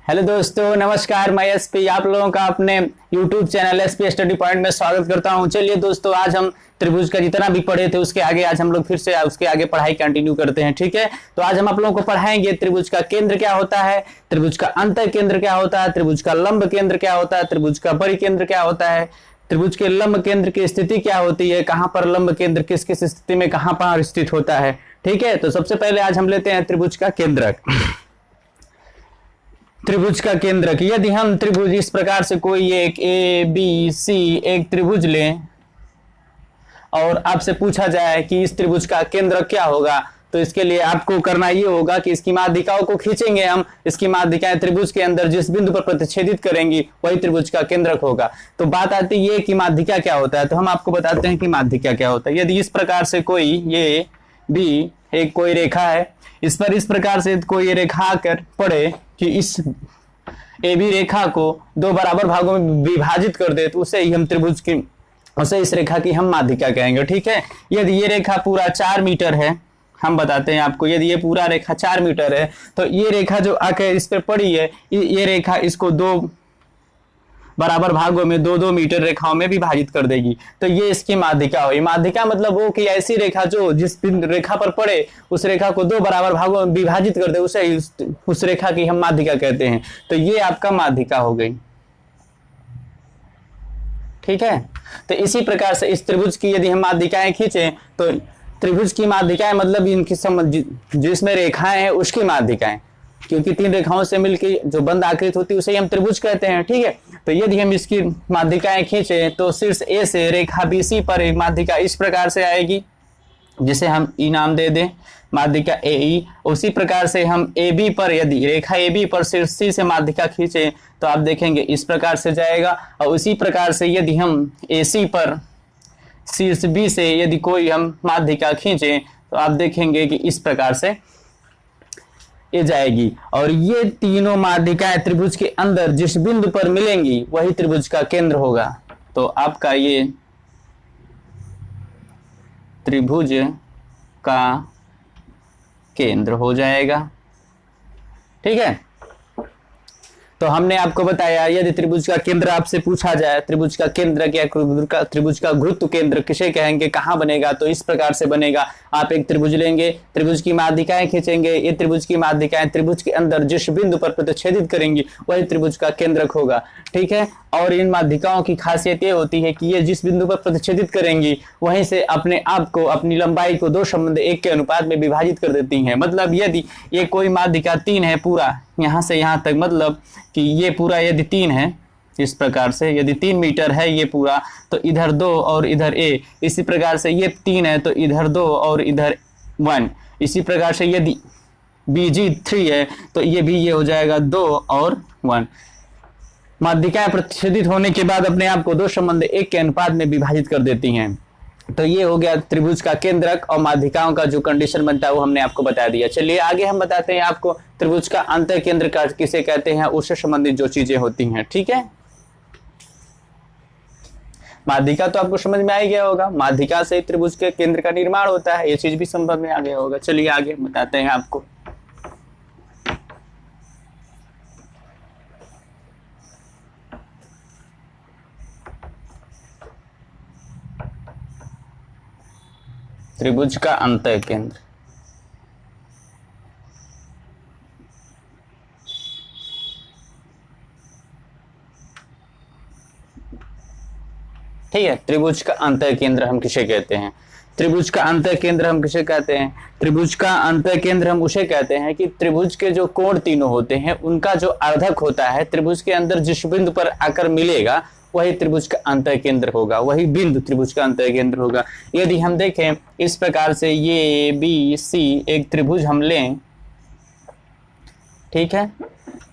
Hello दोस्तों, नमस्कार। मैं एसपी आप लोगों का अपने YouTube channel SP study point में स्वागत करता हूं। चलिए दोस्तों, आज हम त्रिभुज का जितना भी पढ़े थे उसके आगे आज हम लोग फिर से उसके आगे पढ़ाई कंटिन्यू करते हैं। ठीक है, तो आज हम आप लोगों को पढ़ाएंगे त्रिभुज का केंद्र क्या होता है, त्रिभुज का अंतः केंद्र क्या होता है, त्रिभुज का लंब केंद्र क्या होता है, त्रिभुज का परिकेंद्र क्या होता है, त्रिभुज के लंब केंद्र की स्थिति क्या होती है, कहाँ पर लंब केंद्र किस किस स्थिति में कहाँ पर स्थित होता है। ठीक है, तो सबसे पहले आज हम लेते हैं त्रिभुज का केंद्रक। त्रिभुज का केंद्रक, यदि हम त्रिभुज इस प्रकार से कोई एक ए बी सी एक त्रिभुज लें और आपसे पूछा जाए कि इस त्रिभुज का केंद्रक क्या होगा, तो इसके लिए आपको करना ये होगा कि इसकी माध्यिकाओं को खींचेंगे हम। इसकी माध्यिकाएं त्रिभुज के अंदर जिस बिंदु पर प्रतिच्छेदित करेंगी वही त्रिभुज का केंद्रक होगा। तो बात आती है कि माध्यिका क्या होता है, तो हम आपको बताते हैं कि माध्यिका क्या होता है। यदि इस प्रकार से कोई ये बी एक कोई रेखा है, इस पर इस प्रकार से कोई रेखा आकर पड़े कि इस ए बी रेखा को दो बराबर भागों में विभाजित कर दे, तो उसे ही हम त्रिभुज की उसे इस रेखा की हम माध्यिका कहेंगे। ठीक है, यदि ये रेखा पूरा 4 मीटर है, हम बताते हैं आपको, यदि ये पूरा रेखा 4 मीटर है तो ये रेखा जो आकर इस पर पड़ी है, ये रेखा इसको दो बराबर भागों में 2-2 मीटर रेखाओं में विभाजित कर देगी, तो ये इसकी माध्यिका हुई। माध्यिका मतलब वो कि ऐसी रेखा जो जिस रेखा पर पड़े उस रेखा को दो बराबर भागों में विभाजित कर दे, उसे उस रेखा की हम माध्यिका कहते हैं। तो ये आपका माध्यिका हो गई। ठीक है, तो इसी प्रकार से इस त्रिभुज की यदि हम माध्यिकाएं खींचें तो त्रिभुज की माध्यिकाएं मतलब इनकी जिसमें रेखाएं हैं उसकी माध्यिकाएं, क्योंकि 3 रेखाओं से मिलकर जो बंद आकृति होती है उसे हम त्रिभुज कहते हैं। ठीक है, तो यदि हम इसकी माध्यिकाएं खींचें तो शीर्ष ए से रेखा बीसी पर एक माध्यिका इस प्रकार से आएगी, जिसे हम ई नाम दे दें, माध्यिका ए ई। उसी प्रकार से हम ए बी पर, यदि रेखा ए बी पर शीर्ष सी से माध्यिका खींचें तो आप देखेंगे इस प्रकार से जाएगा। और उसी प्रकार से यदि हम ए सी पर शीर्ष बी से यदि कोई हम माध्यिका खींचें तो आप देखेंगे कि इस प्रकार से ये जाएगी। और ये तीनों माध्यिकाएं त्रिभुज के अंदर जिस बिंदु पर मिलेंगी वही त्रिभुज का केंद्र होगा। तो आपका ये त्रिभुज का केंद्र हो जाएगा। ठीक है, तो हमने आपको बताया यदि त्रिभुज का केंद्र आपसे पूछा जाए, त्रिभुज का केंद्र या त्रिभुज का गुरुत्व केंद्र किसे कहेंगे, कहाँ बनेगा, तो इस प्रकार से बनेगा। आप एक त्रिभुज लेंगे, त्रिभुज की माध्यिकाएं खींचेंगे, ये त्रिभुज की माध्यिकाएं त्रिभुज के अंदर जिस बिंदु पर प्रतिच्छेदित करेंगी वही त्रिभुज का केंद्रक होगा। ठीक है, और इन माध्यिकाओं की खासियत ये होती है कि ये जिस बिंदु पर प्रतिच्छेदित करेंगी वहीं से अपने आप को, अपनी लंबाई को 2 संबंध 1 के अनुपात में विभाजित कर देती हैं। मतलब यदि ये कोई माध्यिका 3 है पूरा यहाँ से यहाँ तक, मतलब कि ये पूरा यदि 3 है इस प्रकार से, यदि 3 मीटर है ये पूरा, तो इधर 2 और इधर ए, इसी प्रकार से ये 3 है तो इधर 2 और इधर 1, इसी प्रकार से यदि BG 3 है तो ये भी ये हो जाएगा 2 और 1। माध्यिकाएं प्रतिच्छेदित होने के बाद अपने आप को 2 संबंध 1 के अनुपात में विभाजित कर देती हैं। तो ये हो गया त्रिभुज का केंद्रक, और माध्यिकाओं का जो कंडीशन बनता है वो हमने आपको बता दिया। चलिए आगे हम बताते हैं आपको त्रिभुज का अंतः केंद्र का किसे कहते हैं, उससे संबंधित जो चीजें होती हैं। ठीक है, माध्यिका तो आपको समझ में आ ही गया होगा, माध्यिका से त्रिभुज के केंद्र का निर्माण होता है, ये चीज भी समझ में आ गया होगा। चलिए आगे बताते हैं आपको। त्रिभुज का अंतः केंद्र, ठीक है, त्रिभुज का अंतः केंद्र हम किसे कहते हैं, त्रिभुज का अंतः केंद्र हम किसे कहते हैं, त्रिभुज का अंतः केंद्र हम उसे कहते हैं कि त्रिभुज के जो कोण तीनों होते हैं उनका जो अर्धक होता है त्रिभुज के अंदर जिस बिंदु पर आकर मिलेगा वही त्रिभुज का अंतः केंद्र होगा, वही बिंदु त्रिभुज का अंतः केंद्र होगा। यदि हम देखें इस प्रकार से ये बी सी एक त्रिभुज हम लें, ठीक है,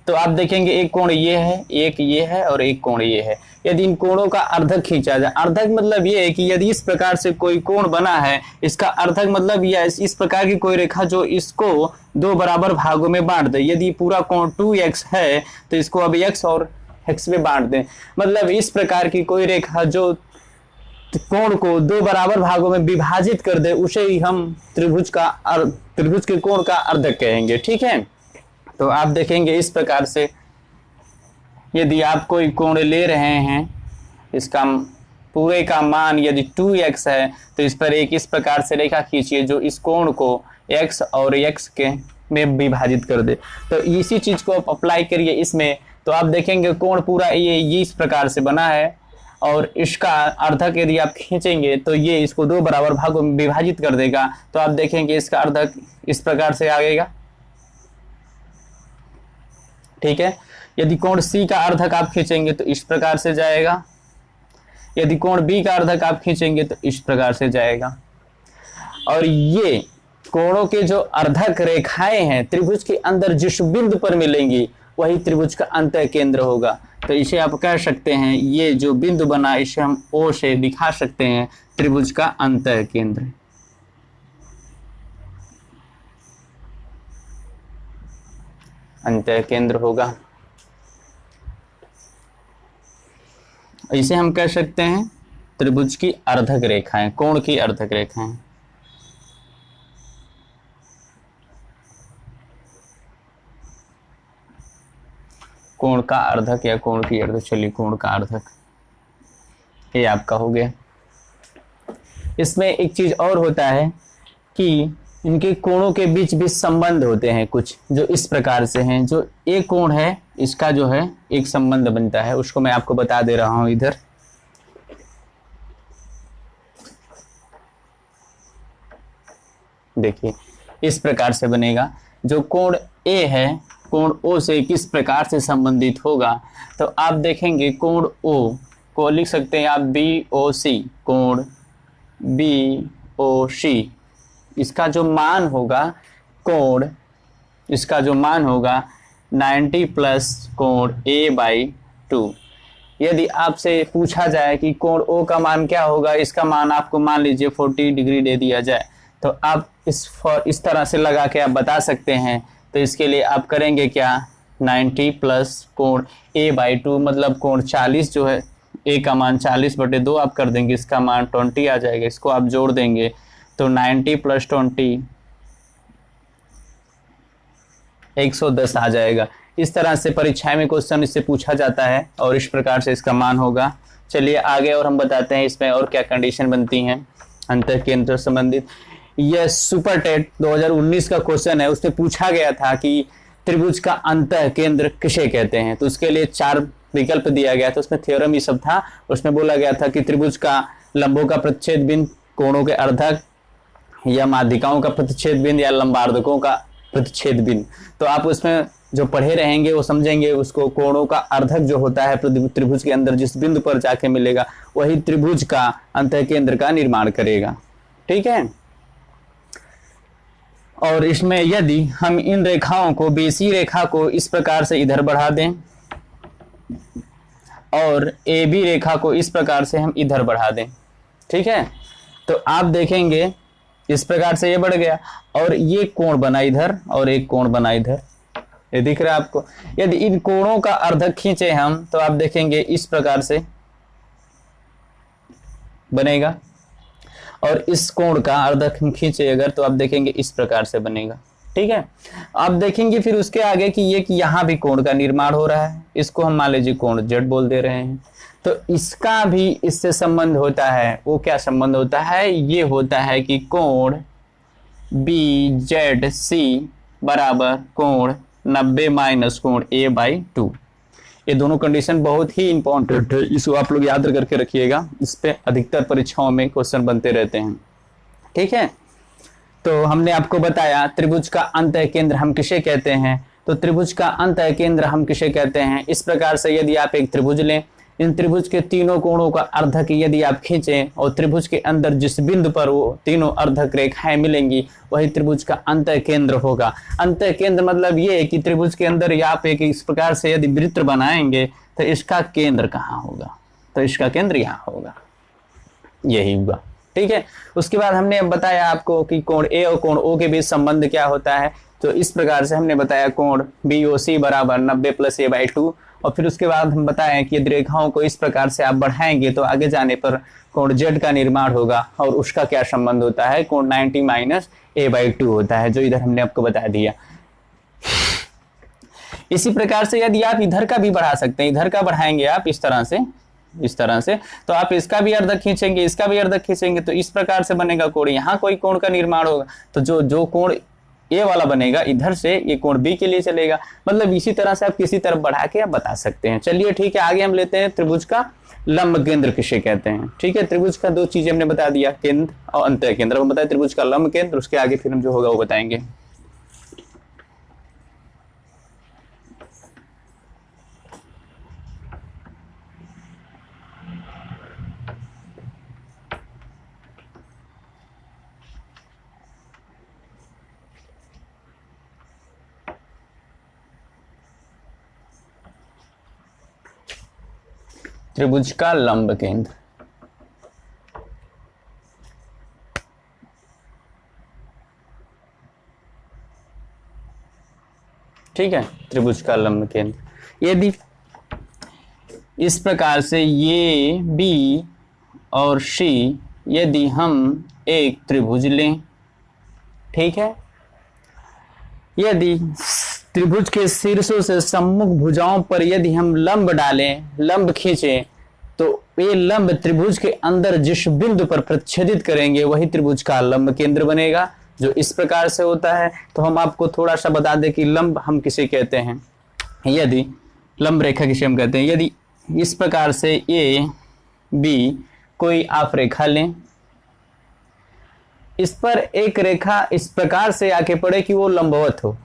तो आप देखेंगे एक कोण ये है, एक ये है और एक कोण ये है। यदि इन कोणों का अर्धक खींचा जाए, अर्धक मतलब ये है कि यदि इस प्रकार से कोई कोण बना है, इसका अर्धक मतलब यह इस प्रकार की कोई रेखा जो इसको 2 बराबर भागों में बांट दे। यदि पूरा कोण 2x है तो इसको अब x और x में बांट दें, मतलब इस प्रकार की कोई रेखा जो कोण को 2 बराबर भागों में विभाजित कर दे उसे ही हम त्रिभुज के कोण का अर्धक कहेंगे। ठीक है, तो आप देखेंगे इस प्रकार से यदि आप कोई कोण ले रहे हैं, इसका पूरे का मान यदि 2x है तो इस पर एक इस प्रकार से रेखा खींचिए जो इस कोण को x और x के में विभाजित कर दे। तो इसी चीज को आप अप्लाई करिए इसमें, तो आप देखेंगे कोण पूरा ये इस प्रकार से बना है और इसका अर्धक यदि आप खींचेंगे तो ये इसको दो बराबर भागों में विभाजित कर देगा। तो आप देखेंगे इसका अर्धक इस प्रकार से आएगा। ठीक है, यदि कोण C का अर्धक आप खींचेंगे तो इस प्रकार से जाएगा, यदि कोण B का अर्धक आप खींचेंगे तो इस प्रकार से जाएगा। और ये कोणों के जो अर्धक रेखाएं हैं त्रिभुज के अंदर जिस बिंदु पर मिलेंगी वही त्रिभुज का अंतः केंद्र होगा। तो इसे आप कह सकते हैं, ये जो बिंदु बना इसे हम O से दिखा सकते हैं त्रिभुज का अंतः केंद्र। अंतः केंद्र होगा, इसे हम कह सकते हैं त्रिभुज की अर्धक रेखाएं, कोण की अर्धक रेखाएं। कोण का अर्धक या कोण की अर्धक, चलिए कोण का अर्धक ये आपका हो गया। इसमें एक चीज और होता है कि इनके कोणों के बीच भी संबंध होते हैं कुछ, जो इस प्रकार से हैं। जो एक कोण है इसका जो है एक संबंध बनता है, उसको मैं आपको बता दे रहा हूं इधर। देखिए इस प्रकार से बनेगा। जो कोण A है कोण O से किस प्रकार से संबंधित होगा, तो आप देखेंगे कोण O को लिख सकते हैं आप BOC, कोण BOC। इसका जो मान होगा कोण, इसका जो मान होगा 90 प्लस कोण A/2। यदि आपसे पूछा जाए कि कोण O का मान क्या होगा, इसका मान आपको मान लीजिए 40 डिग्री दे दिया जाए, तो आप इस तरह से लगा के आप बता सकते हैं। तो इसके लिए आप करेंगे क्या, 90 प्लस कोण A/2 मतलब कोण 40 जो है A का मान 40/2 आप कर देंगे, इसका मान 20 आ जाएगा। इसको आप जोड़ देंगे तो 90 प्लस 20 110 आ जाएगा। इस तरह से परीक्षा में क्वेश्चन इससे पूछा जाता है और इस प्रकार से इसका मान होगा। चलिए आगे और हम बताते हैं इसमें और क्या कंडीशन बनती हैं अंतः केंद्र संबंधित। यह सुपर टेट 2019 का क्वेश्चन है, उसमें पूछा गया था कि त्रिभुज का अंतः केंद्र किसे कहते हैं। तो उसके लिए 4 विकल्प दिया गया था, उसमें थ्योरम ये सब था। उसमें बोला गया था कि त्रिभुज का लंबों का प्रतिच्छेद बिंदु, कोणों के अर्धक, या माध्यिकाओं का प्रतिच्छेद बिंदु, या लंबार्धकों का प्रतिच्छेद बिंदु। तो आप उसमें जो पढ़े रहेंगे वो समझेंगे। उसको कोणों का अर्धक जो होता है त्रिभुज के अंदर जिस बिंदु पर जाके मिलेगा वही त्रिभुज का अंतः केंद्र का निर्माण करेगा। ठीक है, और इसमें यदि हम इन रेखाओं को, BC रेखा को इस प्रकार से इधर बढ़ा दें और AB रेखा को इस प्रकार से हम इधर बढ़ा दें, ठीक है, तो आप देखेंगे इस प्रकार से ये बढ़ गया और ये कोण बना इधर और एक कोण बना इधर, ये दिख रहा है आपको। यदि इन कोणों का अर्धक खींचे हम तो आप देखेंगे इस प्रकार से बनेगा, और इस कोण का अर्धक हम खींचे अगर तो आप देखेंगे इस प्रकार से बनेगा। ठीक है, आप देखेंगे फिर उसके आगे कि ये कि यहाँ भी कोण का निर्माण हो रहा है, इसको हम मान लीजिए कोण Z बोल दे रहे हैं। तो इसका भी इससे संबंध होता है। वो क्या संबंध होता है, ये होता है कि कोण BZC बराबर कोण 90 माइनस कोण A/2। ये दोनों कंडीशन बहुत ही इंपॉर्टेंट है, इसको आप लोग याद करके रखिएगा। इस पे अधिकतर परीक्षाओं में क्वेश्चन बनते रहते हैं। ठीक है, तो हमने आपको बताया त्रिभुज का अंतः केंद्र हम किसे कहते हैं। तो त्रिभुज का अंतः केंद्र हम किसे कहते हैं, इस प्रकार से यदि आप एक त्रिभुज लें, इन त्रिभुज के तीनों कोणों का अर्धक यदि आप खींचें और त्रिभुज के अंदर जिस बिंदु पर वो तीनों अर्धक रेखाएं मिलेंगी वही त्रिभुज का अंतः केंद्र होगा। अंतः केंद्र मतलब ये है कि त्रिभुज के अंदर आप एक इस प्रकार से यदि वृत्त बनाएंगे तो इसका केंद्र कहाँ होगा, तो इसका केंद्र यहाँ होगा, यही हुआ। ठीक है, उसके बाद हमने बताया आपको कि कोण A और कोण O के बीच संबंध क्या होता है। तो इस प्रकार से हमने बताया कोण BOC बराबर 90 प्लस A/2, और फिर उसके बाद हम बताएं कि यदि रेखाओं को इस प्रकार से आप बढ़ाएंगे तो आगे जाने पर कोण Z का निर्माण होगा, और उसका क्या संबंध होता है, कोण 90 माइनस A/2 होता है, जो इधर हमने आपको बता दिया। इसी प्रकार से यदि आप इधर का भी बढ़ा सकते हैं, इधर का बढ़ाएंगे आप इस तरह से तो आप इसका भी अर्धक खींचेंगे, इसका भी अर्धक खींचेंगे, तो इस प्रकार से बनेगा कोण। यहाँ कोई कोण का निर्माण होगा तो जो कोण ए वाला बनेगा इधर से ये कोण बी के लिए चलेगा। मतलब इसी तरह से आप किसी तरफ बढ़ा के आप बता सकते हैं। चलिए ठीक है, आगे हम लेते हैं त्रिभुज का लंब केंद्र किसे कहते हैं। ठीक है, त्रिभुज का दो चीजें हमने बता दिया, केंद्र और अंतः केंद्र। हम बताए त्रिभुज का लंब केंद्र, उसके आगे फिर हम जो होगा वो बताएंगे। त्रिभुज का लंब केंद्र, ठीक है, त्रिभुज का लंब केंद्र। यदि इस प्रकार से ये बी और सी यदि हम एक त्रिभुज लें, ठीक है, यदि त्रिभुज के शीर्षों से सम्मुख भुजाओं पर यदि हम लंब डालें, लंब खींचें, तो ये लंब त्रिभुज के अंदर जिस बिंदु पर प्रतिच्छेदित करेंगे वही त्रिभुज का लंब केंद्र बनेगा, जो इस प्रकार से होता है। तो हम आपको थोड़ा सा बता दें कि लंब हम किसे कहते हैं। यदि लंब रेखा किसे हम कहते हैं, यदि इस प्रकार से ए बी कोई आप रेखा लें, इस पर एक रेखा इस प्रकार से आके पड़े कि वो लंबवत हो।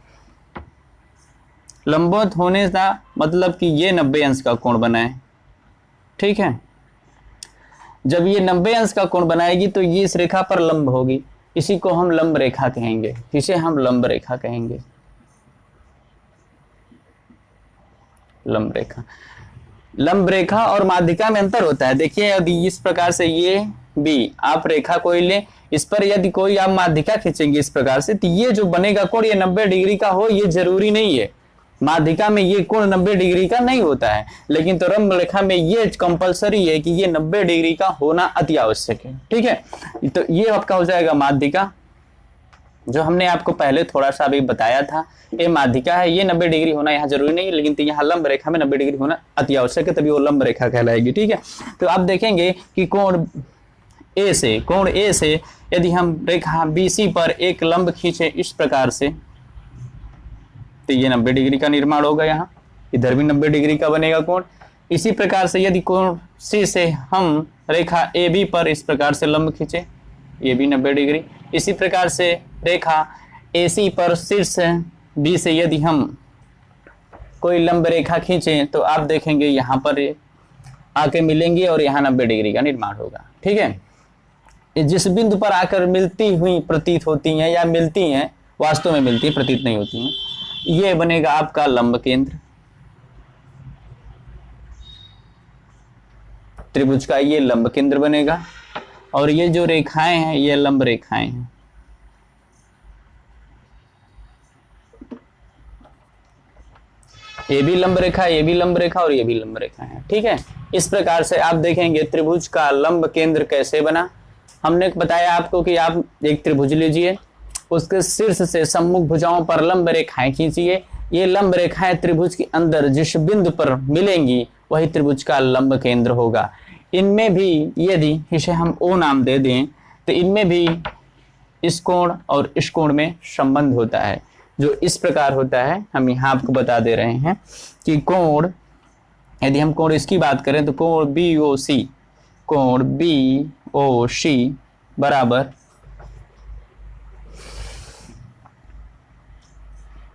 लंबवत होने का मतलब कि ये 90 अंश का कोण बनाए, ठीक है। जब ये 90 अंश का कोण बनाएगी तो ये इस रेखा पर लंब होगी, इसी को हम लंब रेखा कहेंगे, इसे हम लंब रेखा कहेंगे। लंब रेखा और माध्यिका में अंतर होता है। देखिए यदि इस प्रकार से ये बी आप रेखा कोई ले, इस पर यदि कोई आप माध्यिका खींचेंगे इस प्रकार से, तो ये जो बनेगा कोण ये 90 डिग्री का हो, ये जरूरी नहीं है। माध्यिका में ये कोण 90 डिग्री का नहीं होता है, लेकिन तो लंब रेखा में ये कंपलसरी है कि ये 90 डिग्री का होना अति आवश्यक है, ठीक है। तो ये आपका हो जाएगा माध्यिका, जो हमने आपको पहले थोड़ा सा अभी बताया था, ये माध्यिका है। ये 90 डिग्री होना यहाँ जरूरी नहीं है, लेकिन तो यहाँ लंब रेखा में 90 डिग्री होना अति आवश्यक है, तभी वो लंब रेखा कहलाएगी, ठीक है। तो आप देखेंगे कि कोण ए से यदि हम रेखा BC पर एक लंब खींचे इस प्रकार से, तो ये 90 डिग्री का निर्माण होगा। यहाँ इधर भी 90 डिग्री का बनेगा कोण। इसी प्रकार से यदि कोण C से हम रेखा AB पर इस प्रकार से लंब खींचे, ये भी 90 डिग्री। इसी प्रकार से रेखा AC पर शीर्ष B से यदि हम कोई लंब रेखा खींचे तो आप देखेंगे यहाँ पर आके मिलेंगे और यहाँ 90 डिग्री का निर्माण होगा, ठीक है। ये जिस बिंदु पर आकर मिलती हुई प्रतीत होती हैं या मिलती हैं, वास्तव में मिलती है, प्रतीत नहीं होती हैं, ये बनेगा आपका लंब केंद्र। त्रिभुज का ये लंब केंद्र बनेगा और ये जो रेखाएं हैं ये लंब रेखाएं हैं। ये भी लंब रेखा, ये भी लंब रेखा और ये भी लंब रेखा है, ठीक है। इस प्रकार से आप देखेंगे त्रिभुज का लंब केंद्र कैसे बना। हमने बताया आपको कि आप एक त्रिभुज लीजिए, उसके शीर्ष से सम्मुख भुजाओं पर लंब रेखाएं खींचिए। ये लंब रेखाएं त्रिभुज के अंदर जिस बिंदु पर मिलेंगी वही त्रिभुज का लंब केंद्र होगा। इनमें भी यदि इसे हम O नाम दे दें तो इनमें भी इस कोण और इस कोण में संबंध होता है, जो इस प्रकार होता है। हम यहाँ आपको बता दे रहे हैं कि कोण, यदि हम कोण इसकी बात करें तो कोण BOC बराबर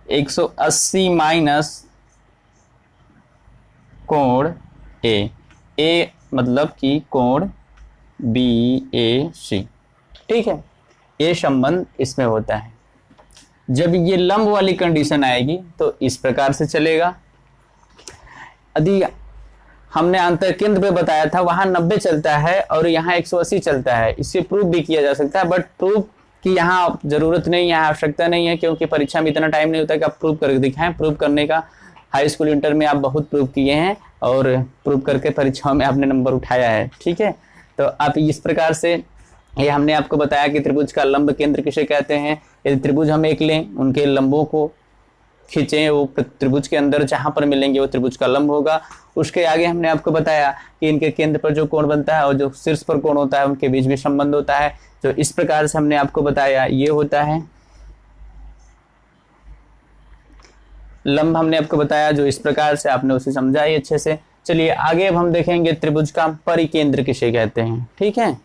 180 माइनस कोण A मतलब कि कोण BAC, ठीक है। ये संबंध इसमें होता है। जब ये लंब वाली कंडीशन आएगी तो इस प्रकार से चलेगा। यदि हमने अंतर केंद्र पे बताया था वहां 90 चलता है और यहाँ 180 चलता है, इससे प्रूफ भी किया जा सकता है, बट प्रूफ की यहाँ जरूरत नहीं है, आवश्यकता नहीं है, क्योंकि परीक्षा में इतना टाइम नहीं होता कि आप प्रूफ करके दिखाएं। प्रूफ करने का हाई स्कूल इंटर में आप बहुत प्रूफ किए हैं और प्रूफ करके परीक्षाओं में आपने नंबर उठाया है, ठीक है। तो आप इस प्रकार से ये हमने आपको बताया कि त्रिभुज का लंब केंद्र किसे कहते हैं। यदि त्रिभुज हम एक लें, उनके लंबों को खींचे वो त्रिभुज के अंदर जहां पर मिलेंगे वो त्रिभुज का लंब होगा। उसके आगे हमने आपको बताया कि इनके केंद्र पर जो कोण बनता है और जो शीर्ष पर कोण होता है उनके बीच भी संबंध होता है। जो इस प्रकार से हमने आपको बताया ये होता है लंब। हमने आपको बताया जो इस प्रकार से, आपने उसे समझा ही अच्छे से। चलिए आगे अब हम देखेंगे त्रिभुज का परिकेंद्र किसे कहते हैं। ठीक है,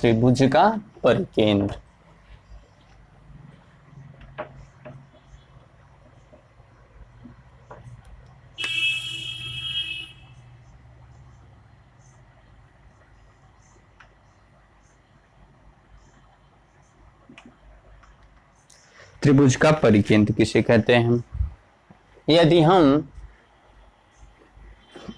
त्रिभुज का परिकेंद्र। त्रिभुज का परिकेंद्र किसे कहते हैं हम? यदि हम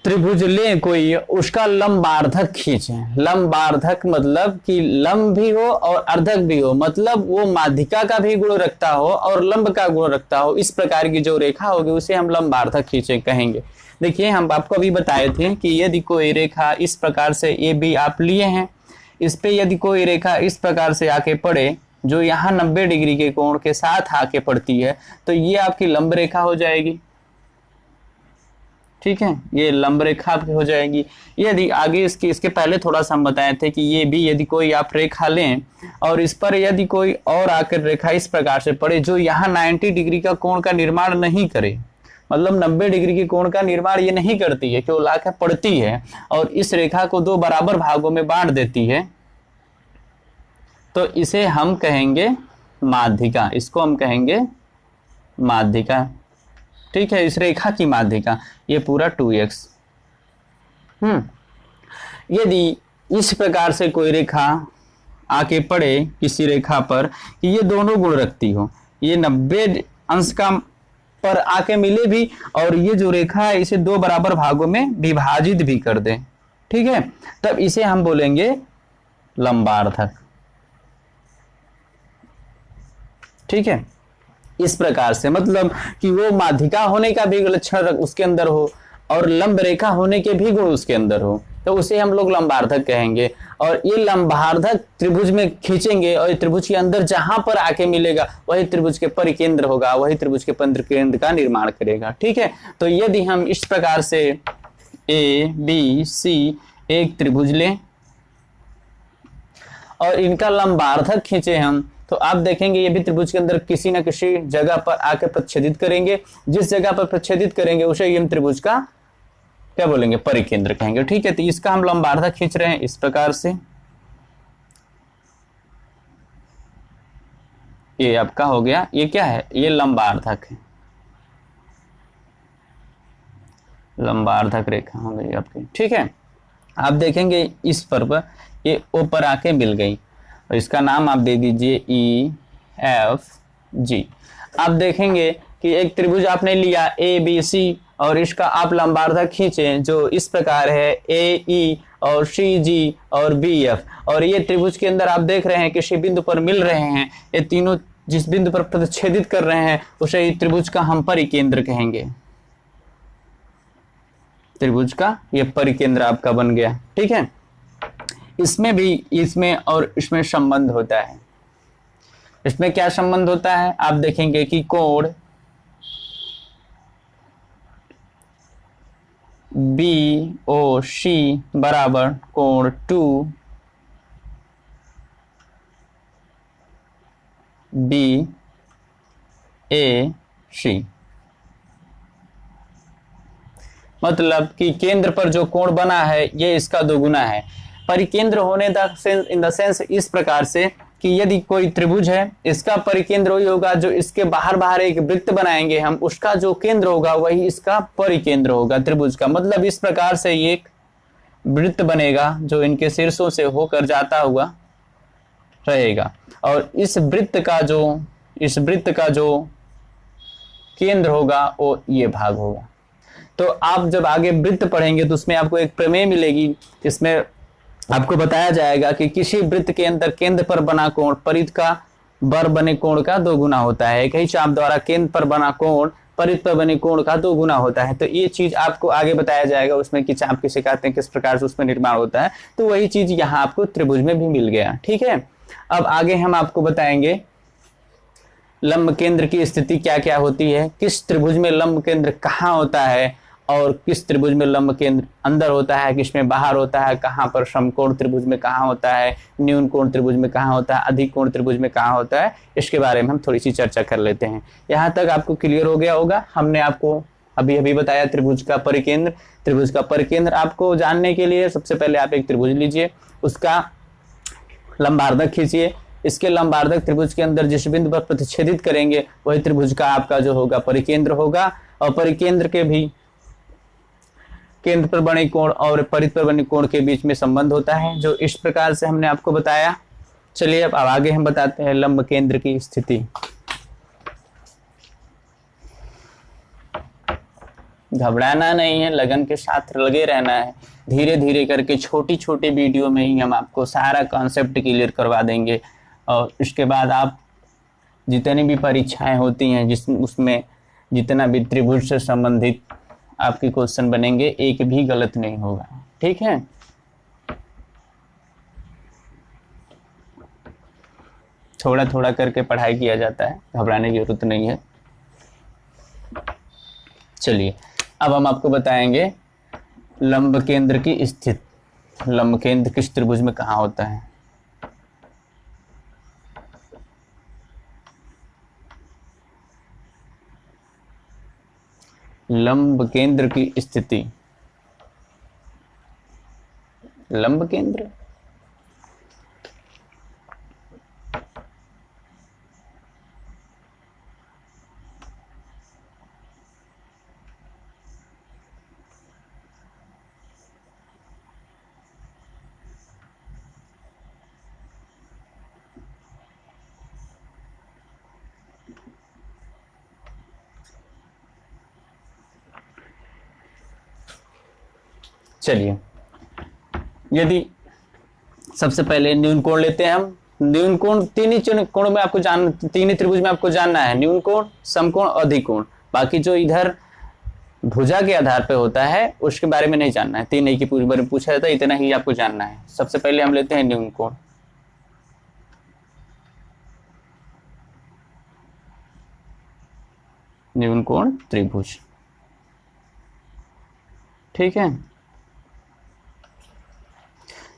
त्रिभुज लें कोई, उसका लंबार्धक खींचें। लंबार्धक मतलब कि लंब भी हो और अर्धक भी हो, मतलब वो माध्यिका का भी गुण रखता हो और लंब का गुण रखता हो, इस प्रकार की जो रेखा होगी उसे हम लंबार्धक खींचे कहेंगे। देखिए हम आपको अभी बताए थे कि यदि कोई रेखा इस प्रकार से ए बी आप लिए हैं, इस पे यदि कोई रेखा इस प्रकार से आके पड़े जो यहाँ 90 डिग्री के कोण के साथ आके पड़ती है, तो ये आपकी लंब रेखा हो जाएगी। ठीक है, ये लंब रेखा आपकी हो जाएगी। यदि आगे इसके पहले थोड़ा सा हम बताए थे कि ये भी यदि कोई आप रेखा लें और इस पर यदि कोई और आकर रेखा इस प्रकार से पड़े जो यहाँ 90 डिग्री का कोण का निर्माण नहीं करे, मतलब 90 डिग्री के कोण का निर्माण ये नहीं करती है, केवल आकर पड़ती है और इस रेखा को दो बराबर भागों में बांट देती है, तो इसे हम कहेंगे माध्यिका। इसको हम कहेंगे माध्यिका। ठीक है, इस रेखा की माध्यिका, ये पूरा 2x। यदि इस प्रकार से कोई रेखा आके पड़े किसी रेखा पर कि ये दोनों गुण रखती हो, ये 90 अंश का पर आके मिले भी और ये जो रेखा है इसे दो बराबर भागों में विभाजित भी कर दे, ठीक है, तब इसे हम बोलेंगे लंबार्धक। ठीक है, इस प्रकार से मतलब कि वो माध्यिका होने का भी लक्षण उसके अंदर हो और लंब रेखा होने के भी गुण उसके अंदर हो, तो उसे हम लोग लंबार्धक कहेंगे। और ये लंबार्धक त्रिभुज में खींचेंगे और त्रिभुज के अंदर जहां पर आके मिलेगा वही त्रिभुज के परिकेंद्र होगा, वही त्रिभुज के परिकेंद्र का निर्माण करेगा। ठीक है, तो यदि हम इस प्रकार से ए बी सी एक त्रिभुज लें और इनका लंबार्धक खींचे हम, तो आप देखेंगे ये भी त्रिभुज के अंदर किसी न किसी जगह पर आकर प्रच्छेदित करेंगे। जिस जगह पर प्रच्छेदित करेंगे उसे हम त्रिभुज का क्या बोलेंगे, परिकेंद्र कहेंगे। ठीक है, तो इसका हम लंबार्धक खींच रहे हैं इस प्रकार से। ये आपका हो गया, ये क्या है, ये लंबार्धक है, लंबार्धक रेखा हो गई आपकी। ठीक है, आप देखेंगे इस पर ये ऊपर आके मिल गई और इसका नाम आप दे दीजिए ई एफ जी। आप देखेंगे कि एक त्रिभुज आपने लिया ए बी सी और इसका आप लंबार्धक खींचे जो इस प्रकार है ए ई और सी जी और बी एफ, और ये त्रिभुज के अंदर आप देख रहे हैं किसी बिंदु पर मिल रहे हैं, ये तीनों जिस बिंदु पर प्रतिच्छेदित कर रहे हैं उसे त्रिभुज का हम परिकेंद्र कहेंगे। त्रिभुज का ये परिकेंद्र आपका बन गया। ठीक है, इसमें भी इसमें और इसमें संबंध होता है। इसमें क्या संबंध होता है, आप देखेंगे कि कोण बी ओ सी बराबर कोण 2 बी ए सी, मतलब कि केंद्र पर जो कोण बना है ये इसका दोगुना है। परिकेंद्र होने इन द सेंस इस प्रकार से कि यदि कोई त्रिभुज है इसका परिकेंद्र वही होगा जो इसके बाहर बाहर एक वृत्त बनाएंगे हम, उसका जो केंद्र होगा वही इसका परिकेंद्र होगा त्रिभुज का। मतलब इस प्रकार से ये एक वृत्त बनेगा जो इनके शीर्षों से होकर जाता हुआ रहेगा और इस वृत्त का जो केंद्र होगा वो ये भाग होगा। तो आप जब आगे वृत्त पढ़ेंगे तो उसमें आपको एक प्रमेय मिलेगी, इसमें आपको बताया जाएगा कि किसी वृत्त के अंदर केंद्र पर बना कोण परिध का बर बने कोण का 2 गुना होता है। एक ही चाप द्वारा केंद्र पर बना कोण परिध पर बने कोण का 2 गुना होता है। तो ये चीज आपको आगे बताया जाएगा उसमें कि चाप किसे कहते हैं, किस प्रकार से उसमें निर्माण होता है। तो वही चीज यहाँ आपको त्रिभुज में भी मिल गया। ठीक है, अब आगे हम आपको बताएंगे लंब केंद्र की स्थिति क्या क्या होती है, किस त्रिभुज में लंब केंद्र कहाँ होता है, और किस त्रिभुज में लंब केंद्र अंदर होता है, किसमें बाहर होता है, कहाँ पर समकोण त्रिभुज में कहाँ होता है, न्यून कोण त्रिभुज में कहाँ होता है, अधिक कोण त्रिभुज में कहाँ होता है, इसके बारे में हम थोड़ी सी चर्चा कर लेते हैं। यहाँ तक आपको क्लियर हो गया होगा। हमने आपको अभी अभी बताया त्रिभुज का परिकेंद्र। त्रिभुज का परिकेंद्र आपको जानने के लिए सबसे पहले आप एक त्रिभुज लीजिए, उसका लंबार्धक खींचिए। इसके लंबार्धक त्रिभुज के अंदर जिस बिंदु पर प्रतिच्छेदित करेंगे वही त्रिभुज का आपका जो होगा परिकेंद्र होगा। और परिकेंद्र के भी केंद्र पर बने कोण और परिध पर बने कोण के बीच में संबंध होता है, जो इस प्रकार से हमने आपको बताया। चलिए अब आगे हम बताते हैं लंब केंद्र की स्थिति। घबराना नहीं है, लगन के साथ लगे रहना है। धीरे धीरे करके छोटी छोटी वीडियो में ही हम आपको सारा कॉन्सेप्ट क्लियर करवा देंगे। और इसके बाद आप जितनी भी परीक्षाएं होती हैं उसमें जितना भी त्रिभुज से संबंधित आपके क्वेश्चन बनेंगे, एक भी गलत नहीं होगा। ठीक है, थोड़ा थोड़ा करके पढ़ाई किया जाता है, घबराने की जरूरत नहीं है। चलिए अब हम आपको बताएंगे लंब केंद्र की स्थिति। लंब केंद्र किस त्रिभुज में कहाँ होता है। लंब केंद्र की स्थिति। लंब केंद्र चलिए, यदि सबसे पहले न्यून कोण लेते हैं हम। न्यून कोण तीन ही कोण में आपको तीन ही त्रिभुज में आपको जानना है, न्यून कोण, समकोण, अधिक कोण। बाकी जो इधर भुजा के आधार पे होता है उसके बारे में नहीं जानना है। तीन ही के बारे में पूछा जाता है, इतना ही आपको जानना है। सबसे पहले हम लेते हैं न्यून कोण। न्यून कोण त्रिभुज, ठीक है।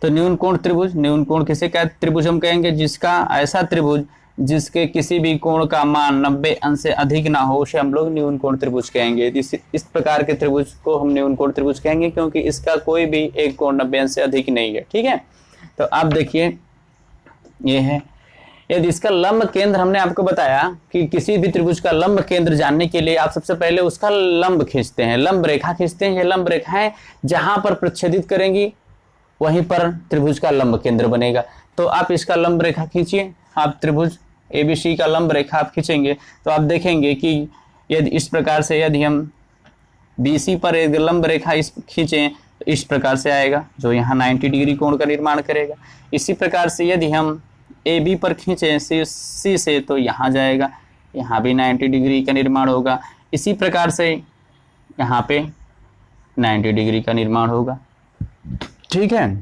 तो न्यून कोण त्रिभुज, न्यून कोण किसे क्या त्रिभुज हम कहेंगे, जिसका ऐसा त्रिभुज जिसके किसी भी कोण का मान 90 अंश से अधिक ना हो, उसे हम लोग न्यून कोण त्रिभुज कहेंगे। इस प्रकार के त्रिभुज को हम न्यून कोण त्रिभुज कहेंगे, क्योंकि इसका कोई भी एक कोण 90 अंश से अधिक नहीं है। ठीक है, तो आप देखिए ये है। यदि इसका लंब केंद्र हमने आपको बताया कि किसी भी त्रिभुज का लंब केंद्र जानने के लिए आप सबसे पहले उसका लंब खींचते हैं, लंब रेखा खींचते हैं। ये लंब रेखाएं जहां पर प्रच्छेदित करेंगी वहीं पर त्रिभुज का लंब केंद्र बनेगा। तो आप इसका लंब रेखा खींचिए। आप त्रिभुज एबीसी का लंब रेखा आप खींचेंगे तो आप देखेंगे कि यदि इस प्रकार से यदि हम बीसी पर एक लंब रेखा इस खींचें तो इस प्रकार से आएगा, जो यहाँ 90 डिग्री कोण का निर्माण करेगा। इसी प्रकार से यदि हम ए बी पर खींचें सी से तो यहाँ जाएगा, यहाँ भी 90 डिग्री का निर्माण होगा। इसी प्रकार से यहाँ पे 90 डिग्री का निर्माण होगा। ठीक है,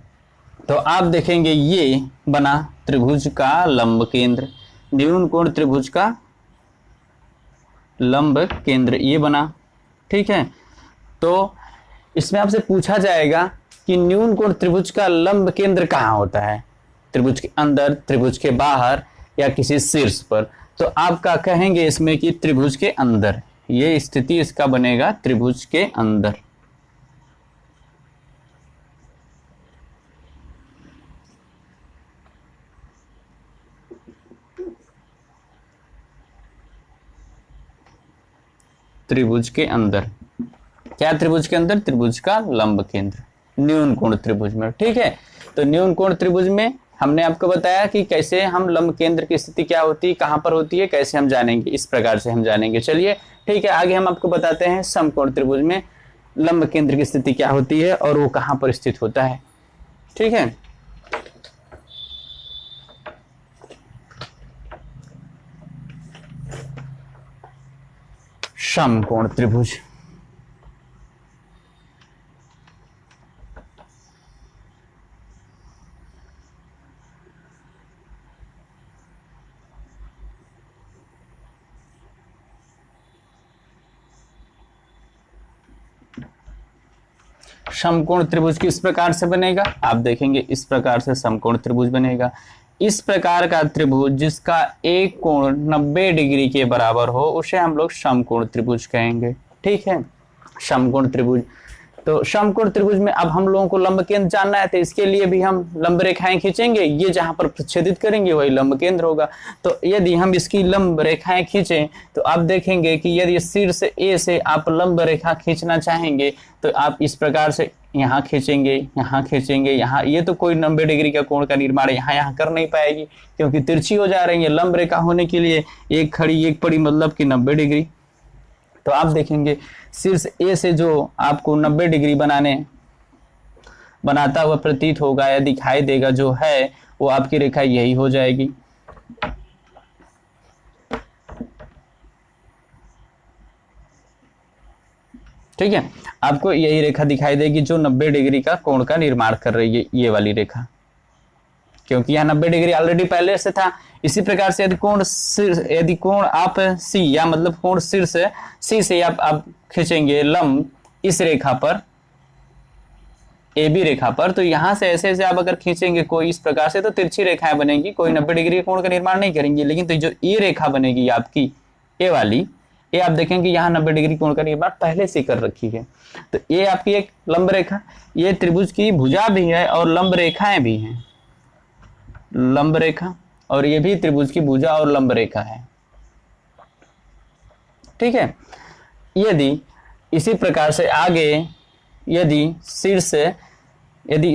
तो आप देखेंगे ये बना त्रिभुज का लंब केंद्र, न्यून कोण त्रिभुज का लंब केंद्र ये बना। ठीक है, तो इसमें आपसे पूछा जाएगा कि न्यून कोण त्रिभुज का लंब केंद्र कहाँ होता है, त्रिभुज के अंदर, त्रिभुज के बाहर या किसी शीर्ष पर। तो आपका कहेंगे इसमें कि त्रिभुज के अंदर, ये स्थिति इसका बनेगा त्रिभुज के अंदर। त्रिभुज के अंदर क्या, त्रिभुज के अंदर त्रिभुज का लंब केंद्र न्यून कोण त्रिभुज में। ठीक है, तो न्यून कोण त्रिभुज में हमने आपको बताया कि कैसे हम लंब केंद्र की स्थिति क्या होती है, कहां पर होती है, कैसे हम जानेंगे, इस प्रकार से हम जानेंगे। चलिए ठीक है, आगे हम आपको बताते हैं समकोण त्रिभुज में लंब केंद्र की स्थिति क्या होती है और वो कहां पर स्थित होता है। ठीक है, समकोण त्रिभुज। समकोण त्रिभुज किस प्रकार से बनेगा, आप देखेंगे इस प्रकार से समकोण त्रिभुज बनेगा। इस प्रकार का त्रिभुज जिसका एक कोण 90 डिग्री के बराबर हो उसे हम लोग समकोण त्रिभुज कहेंगे। ठीक है, समकोण त्रिभुज। तो समकोण त्रिभुज में अब हम लोगों को लंब केंद्र जानना है, तो इसके लिए भी हम लंब रेखाएं खींचेंगे। ये जहां पर प्रच्छेदित करेंगे वही लंब केंद्र होगा। तो यदि हम इसकी लंब रेखाएं खींचें तो आप देखेंगे कि यदि शीर्ष ए से आप लंब रेखा खींचना चाहेंगे तो आप इस प्रकार से यहाँ खींचेंगे, यहाँ खींचेंगे, यहाँ। ये तो कोई 90 डिग्री का कोण का निर्माण यहाँ कर नहीं पाएगी क्योंकि तिरछी हो जा रही है। लंब रेखा होने के लिए एक खड़ी एक पड़ी मतलब कि 90 डिग्री। तो आप देखेंगे शीर्ष ए से जो आपको 90 डिग्री बनाता हुआ प्रतीत होगा या दिखाई देगा जो है वो आपकी रेखा यही हो जाएगी। ठीक है, आपको यही रेखा दिखाई देगी जो 90 डिग्री का कोण का निर्माण कर रही है, ये वाली रेखा, क्योंकि यहाँ 90 डिग्री ऑलरेडी पहले से था। इसी प्रकार से यदि कोण आप सी या मतलब कोण शीर्ष सी से आप खींचेंगे लंब इस रेखा पर, ए बी रेखा पर, तो यहां से ऐसे ऐसे आप अगर खींचेंगे कोई इस प्रकार से तो तिरछी रेखाएं बनेंगी, कोई 90 डिग्री कोण का निर्माण नहीं करेंगी। लेकिन तो जो ये रेखा बनेगी आपकी ए वाली, ये आप देखेंगे यहाँ 90 डिग्री कोण का निर्माण पहले से कर रखी है। तो ये आपकी एक लंब रेखा, ये त्रिभुज की भुजा भी है और लंब रेखाएं भी हैं, लंब रेखा, और ये भी त्रिभुज की भुजा और लंब रेखा है। ठीक है, यदि इसी प्रकार से आगे यदि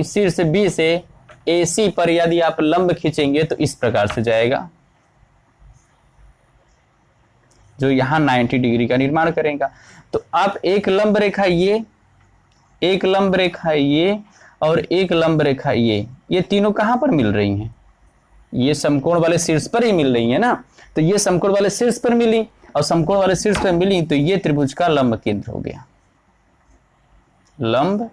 शीर्ष बी से AC पर यदि आप लंब खींचेंगे तो इस प्रकार से जाएगा, जो यहां 90 डिग्री का निर्माण करेगा। तो आप एक लंब रेखा ये, एक लंब रेखा ये और एक लंब रेखा ये तीनों कहां पर मिल रही हैं? ये समकोण वाले शीर्ष पर ही मिल रही है ना। तो ये समकोण वाले शीर्ष पर मिली और समकोण वाले शीर्ष पर मिली, तो ये त्रिभुज का लंब केंद्र हो गया, लंब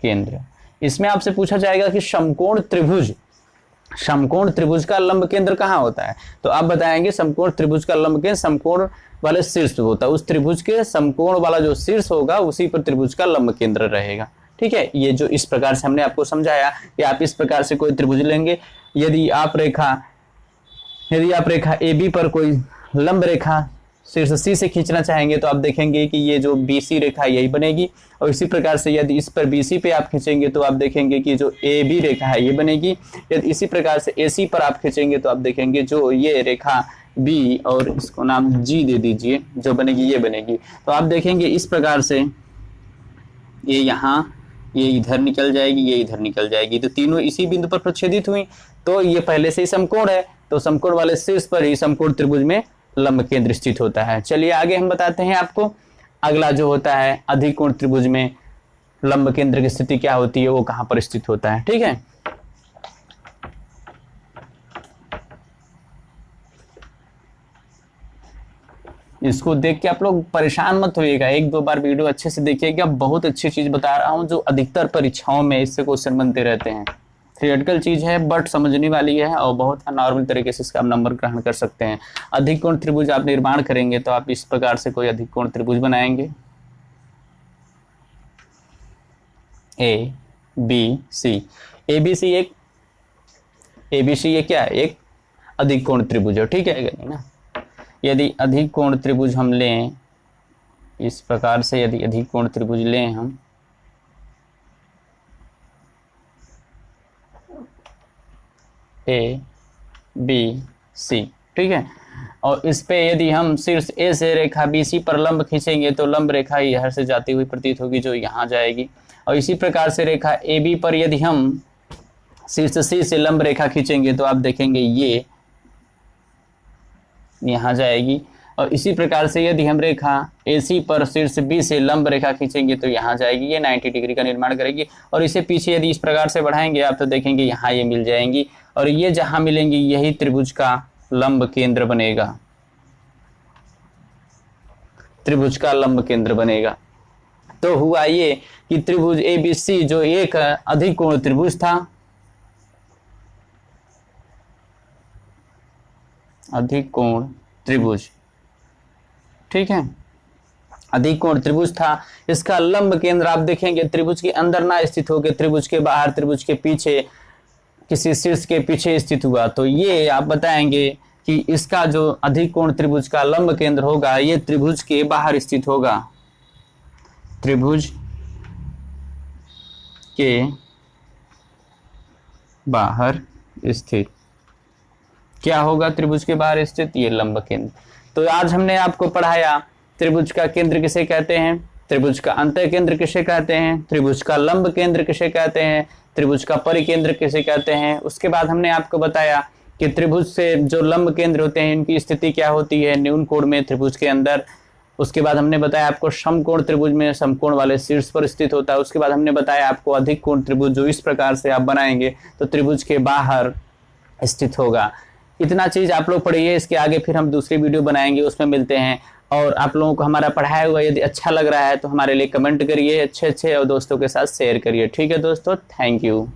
केंद्र। इसमें आपसे पूछा जाएगा कि समकोण त्रिभुज का लंब केंद्र कहां होता है, तो आप बताएंगे समकोण त्रिभुज का लंब केंद्र समकोण वाले शीर्ष पे होता है। उस त्रिभुज के समकोण वाला जो शीर्ष होगा उसी पर त्रिभुज का लंब केंद्र रहेगा। ठीक है, ये जो इस प्रकार से हमने आपको समझाया कि आप इस प्रकार से कोई त्रिभुज लेंगे, यदि आप रेखा AB पर कोई लंब रेखा शीर्ष C से खींचना चाहेंगे तो आप देखेंगे कि ये जो BC रेखा यही बनेगी। और इसी प्रकार से यदि इस पर BC पे आप खींचेंगे तो आप देखेंगे कि जो AB रेखा है ये बनेगी। यदि इसी प्रकार से AC पर आप खींचेंगे तो आप देखेंगे जो ये रेखा B और इसको नाम G दे दीजिए, जो बनेगी ये बनेगी। तो आप देखेंगे इस प्रकार से ये यहाँ, ये इधर निकल जाएगी, ये इधर निकल जाएगी, तो तीनों इसी बिंदु पर प्रच्छेदित हुई। तो ये पहले से ही समकोण है, तो समकोण वाले शीर्ष पर ही समकोण त्रिभुज में लंब केंद्र स्थित होता है। चलिए आगे हम बताते हैं आपको, अगला जो होता है अधिकोण त्रिभुज में लंब केंद्र की स्थिति क्या होती है, वो कहां पर स्थित होता है। ठीक है, इसको देख के आप लोग परेशान मत होइएगा, एक दो बार वीडियो अच्छे से देखिएगा। बहुत अच्छी चीज बता रहा हूं जो अधिकतर परीक्षाओं में इससे क्वेश्चन बनते रहते हैं। थियोरेटिकल चीज है बट समझने वाली है और बहुत नॉर्मल तरीके से इसका आप नंबर ग्रहण कर सकते हैं। अधिकोण त्रिभुज आप निर्माण करेंगे तो आप इस प्रकार से कोई अधिकोण त्रिभुज बनाएंगे, ABC। ABC ये क्या है, एक अधिकोण त्रिभुज है। ठीक है ना। यदि अधिकोण त्रिभुज हम लें इस प्रकार से, यदि अधिकोण त्रिभुज लें हम ABC, ठीक है, और इस पे यदि हम शीर्ष A से रेखा BC पर लंब खींचेंगे तो लंब रेखा यहां से जाती हुई प्रतीत होगी जो यहां जाएगी। और इसी प्रकार से रेखा AB पर यदि हम शीर्ष C से लंब रेखा खींचेंगे तो आप देखेंगे ये यहां जाएगी। और इसी प्रकार से यदि हम रेखा AC पर शीर्ष B से लंब रेखा खींचेंगे तो यहाँ जाएगी, ये 90 डिग्री का निर्माण करेगी। और इसे पीछे यदि इस प्रकार से बढ़ाएंगे आप तो देखेंगे यहाँ ये मिल जाएंगी, और ये जहाँ मिलेंगी यही त्रिभुज का लंब केंद्र बनेगा। त्रिभुज का लंब केंद्र बनेगा। तो हुआ ये कि त्रिभुज ABC जो एक अधिकोण त्रिभुज था, अधिकोण त्रिभुज, ठीक है, अधिकोण त्रिभुज था, इसका लंब केंद्र आप देखेंगे त्रिभुज के अंदर ना स्थित होकर त्रिभुज के बाहर, त्रिभुज के पीछे, किसी शीर्ष के पीछे स्थित हुआ। तो ये आप बताएंगे कि इसका जो अधिकोण त्रिभुज का लंब केंद्र होगा ये त्रिभुज के बाहर स्थित होगा, त्रिभुज के बाहर स्थित। क्या होगा त्रिभुज के बाहर स्थित? ये लंब केंद्र। तो आज हमने आपको पढ़ाया त्रिभुज का केंद्र किसे कहते हैं, त्रिभुज का अंतः केंद्र किसे कहते हैं, त्रिभुज का लंब केंद्र किसे कहते हैं, त्रिभुज का परिकेंद्र किसे कहते हैं। उसके बाद हमने आपको बताया कि त्रिभुज से जो लंब केंद्र होते हैं इनकी स्थिति क्या होती है न्यून कोण में त्रिभुज के अंदर। उसके बाद हमने बताया आपको समकोण त्रिभुज में समकोण वाले शीर्ष पर स्थित होता है। उसके बाद हमने बताया आपको अधिक कोण त्रिभुज जो इस प्रकार से आप बनाएंगे तो त्रिभुज के बाहर स्थित होगा। इतना चीज आप लोग पढ़िए, इसके आगे फिर हम दूसरी वीडियो बनाएंगे, उसमें मिलते हैं। और आप लोगों को हमारा पढ़ाया हुआ यदि अच्छा लग रहा है तो हमारे लिए कमेंट करिए अच्छे और दोस्तों के साथ शेयर करिए। ठीक है दोस्तों, थैंक यू।